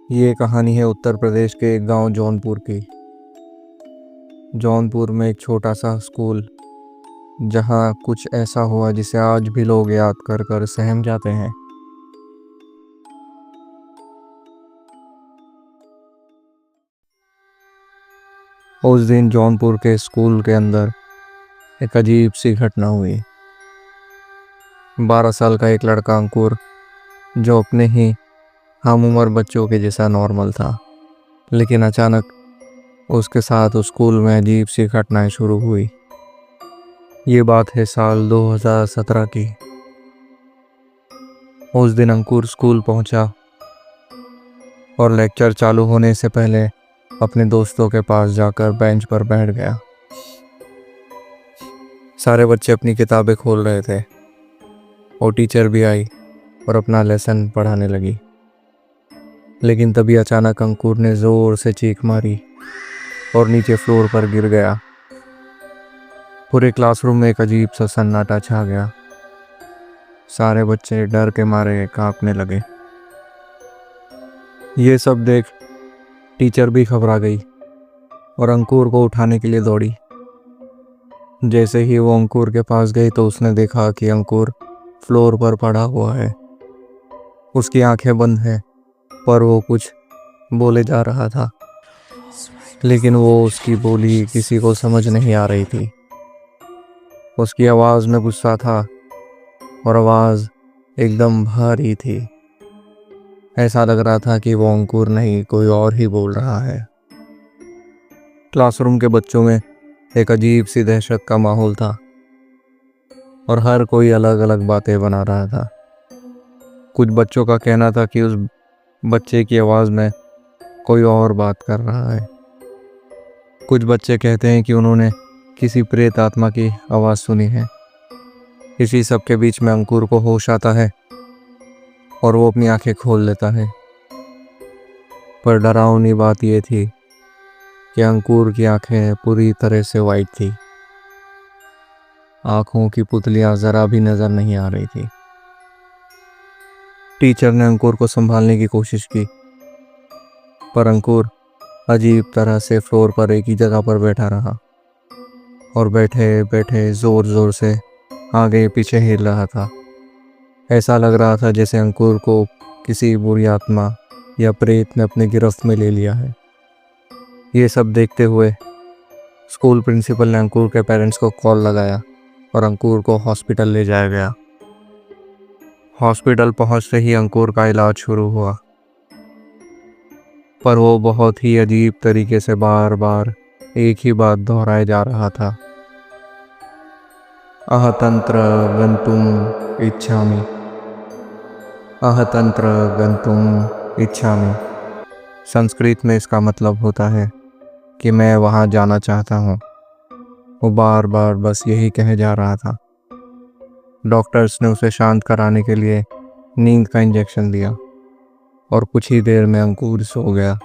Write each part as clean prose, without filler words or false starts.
ये कहानी है उत्तर प्रदेश के एक गांव जौनपुर की। जौनपुर में एक छोटा सा स्कूल, जहां कुछ ऐसा हुआ जिसे आज भी लोग याद कर कर सहम जाते हैं। उस दिन जौनपुर के स्कूल के अंदर एक अजीब सी घटना हुई। 12 साल का एक लड़का अंकुर, जो अपने ही हम उम्र बच्चों के जैसा नॉर्मल था, लेकिन अचानक उसके साथ उस स्कूल में अजीब सी घटनाएं शुरू हुई। ये बात है साल 2017 की। उस दिन अंकुर स्कूल पहुंचा और लेक्चर चालू होने से पहले अपने दोस्तों के पास जाकर बेंच पर बैठ गया। सारे बच्चे अपनी किताबें खोल रहे थे और टीचर भी आई और अपना लेसन पढ़ाने लगी। लेकिन तभी अचानक अंकुर ने जोर से चीख मारी और नीचे फ्लोर पर गिर गया। पूरे क्लासरूम में एक अजीब सा सन्नाटा छा गया। सारे बच्चे डर के मारे कांपने लगे। ये सब देख टीचर भी घबरा गई और अंकुर को उठाने के लिए दौड़ी। जैसे ही वो अंकुर के पास गई तो उसने देखा कि अंकुर फ्लोर पर पड़ा हुआ है। उसकी आंखें बंद हैं, पर वो कुछ बोले जा रहा था, लेकिन वो उसकी बोली किसी को समझ नहीं आ रही थी। उसकी आवाज़ में गुस्सा था और आवाज़ एकदम भारी थी। ऐसा लग रहा था कि वो अंकुर नहीं, कोई और ही बोल रहा है। क्लासरूम के बच्चों में एक अजीब सी दहशत का माहौल था और हर कोई अलग अलग बातें बना रहा था। कुछ बच्चों का कहना था कि उस बच्चे की आवाज़ में कोई और बात कर रहा है। कुछ बच्चे कहते हैं कि उन्होंने किसी प्रेत आत्मा की आवाज़ सुनी है। इसी सब के बीच में अंकुर को होश आता है और वो अपनी आंखें खोल लेता है। पर डरावनी बात यह थी कि अंकुर की आंखें पूरी तरह से वाइट थी। आंखों की पुतलियां जरा भी नजर नहीं आ रही थी। टीचर ने अंकुर को संभालने की कोशिश की, पर अंकुर अजीब तरह से फ्लोर पर एक ही जगह पर बैठा रहा और बैठे बैठे जोर जोर से आगे पीछे हिल रहा था। ऐसा लग रहा था जैसे अंकुर को किसी बुरी आत्मा या प्रेत ने अपने गिरफ्त में ले लिया है। ये सब देखते हुए स्कूल प्रिंसिपल ने अंकुर के पेरेंट्स को कॉल लगाया और अंकुर को हॉस्पिटल ले जाया गया। हॉस्पिटल पहुंचते ही अंकुर का इलाज शुरू हुआ, पर वो बहुत ही अजीब तरीके से बार बार एक ही बात दोहराए जा रहा था। अहतंत्र गंतुम इच्छामि, अहतंत्र गंतुम इच्छामि। संस्कृत में इसका मतलब होता है कि मैं वहाँ जाना चाहता हूँ। वो बार बार बस यही कहे जा रहा था। डॉक्टर्स ने उसे शांत कराने के लिए नींद का इंजेक्शन दिया और कुछ ही देर में अंकुर सो गया।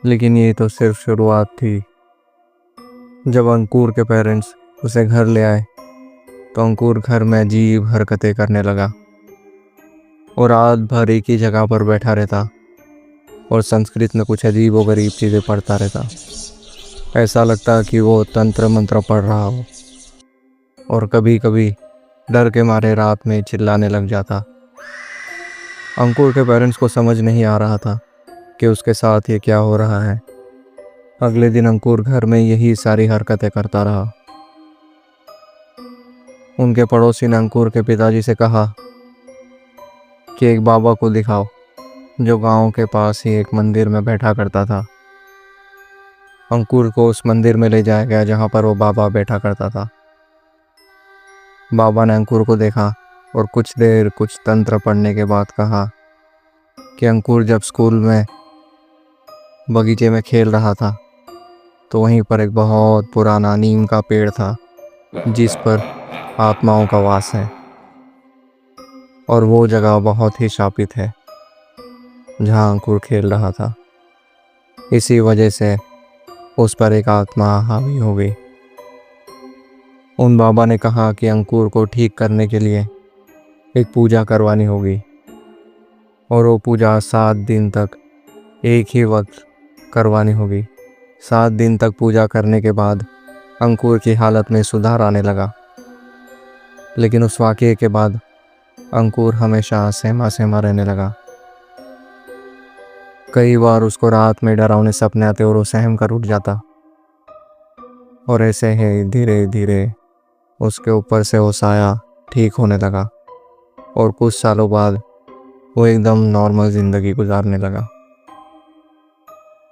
लेकिन ये तो सिर्फ शुरुआत थी। जब अंकुर के पेरेंट्स उसे घर ले आए तो अंकुर घर में अजीब हरकतें करने लगा और रात भर एक ही जगह पर बैठा रहता और संस्कृत में कुछ अजीब व गरीब चीज़ें पढ़ता रहता। ऐसा लगता कि वो तंत्र मंत्र पढ़ रहा हो और कभी कभी डर के मारे रात में चिल्लाने लग जाता। अंकुर के पेरेंट्स को समझ नहीं आ रहा था कि उसके साथ ये क्या हो रहा है। अगले दिन अंकुर घर में यही सारी हरकतें करता रहा। उनके पड़ोसी ने अंकुर के पिताजी से कहा कि एक बाबा को दिखाओ जो गांव के पास ही एक मंदिर में बैठा करता था। अंकुर को उस मंदिर में ले जाया गया जहां पर वो बाबा बैठा करता था। बाबा ने अंकुर को देखा और कुछ देर कुछ तंत्र पढ़ने के बाद कहा कि अंकुर जब स्कूल में बगीचे में खेल रहा था तो वहीं पर एक बहुत पुराना नीम का पेड़ था जिस पर आत्माओं का वास है और वो जगह बहुत ही शापित है जहां अंकुर खेल रहा था। इसी वजह से उस पर एक आत्मा हावी हो गई। उन बाबा ने कहा कि अंकुर को ठीक करने के लिए एक पूजा करवानी होगी और वो पूजा 7 दिन तक एक ही वक्त करवानी होगी। 7 दिन तक पूजा करने के बाद अंकुर की हालत में सुधार आने लगा। लेकिन उस वाक़ये के बाद अंकुर हमेशा सहमा सहमा रहने लगा। कई बार उसको रात में डरावने सपने आते और वो सहम कर उठ जाता। और ऐसे ही धीरे धीरे उसके ऊपर से वो साया ठीक होने लगा और कुछ सालों बाद वो एकदम नॉर्मल ज़िंदगी गुजारने लगा।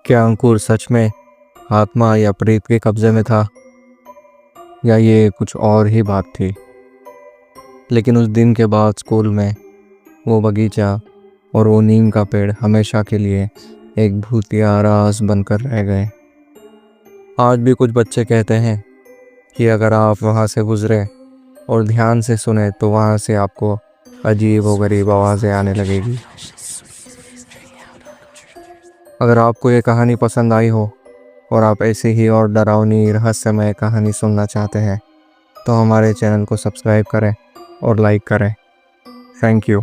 क्या अंकुर सच में आत्मा या प्रेत के कब्जे में था, या ये कुछ और ही बात थी? लेकिन उस दिन के बाद स्कूल में वो बगीचा और वो नीम का पेड़ हमेशा के लिए एक भूतिया राज बनकर रह गए। आज भी कुछ बच्चे कहते हैं कि अगर आप वहाँ से गुजरे और ध्यान से सुने तो वहाँ से आपको अजीब व गरीब आवाज़ें आने लगेगी। अगर आपको ये कहानी पसंद आई हो और आप ऐसी ही और डरावनी रहस्यमय कहानी सुनना चाहते हैं तो हमारे चैनल को सब्सक्राइब करें और लाइक करें। Thank you.